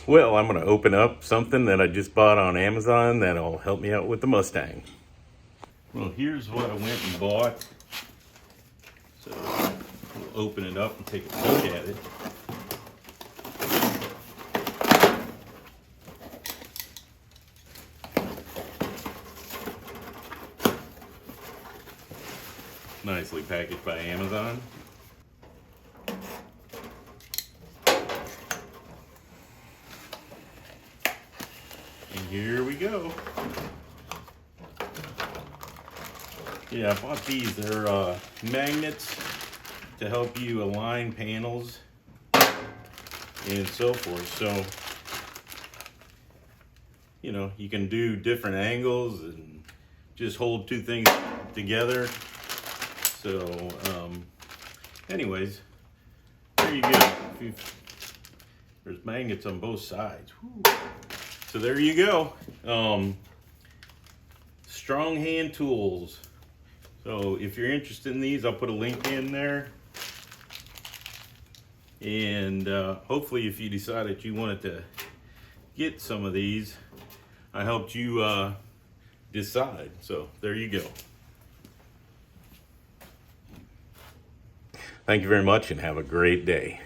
Well, I'm going to open up something that I just bought on Amazon that'll help me out with the Mustang. Well, here's what I went and bought. So we'll open it up and take a look at it. Nicely packaged by Amazon. And here we go. Yeah, I bought these. They're magnets to help you align panels and so forth. So, you know, you can do different angles and just hold two things together. So, anyways, there you go. There's magnets on both sides. Whew. So there you go. Stronghand tools. So if you're interested in these, I'll put a link in there. And hopefully if you decide that you wanted to get some of these, I helped you decide. So there you go. Thank you very much and have a great day.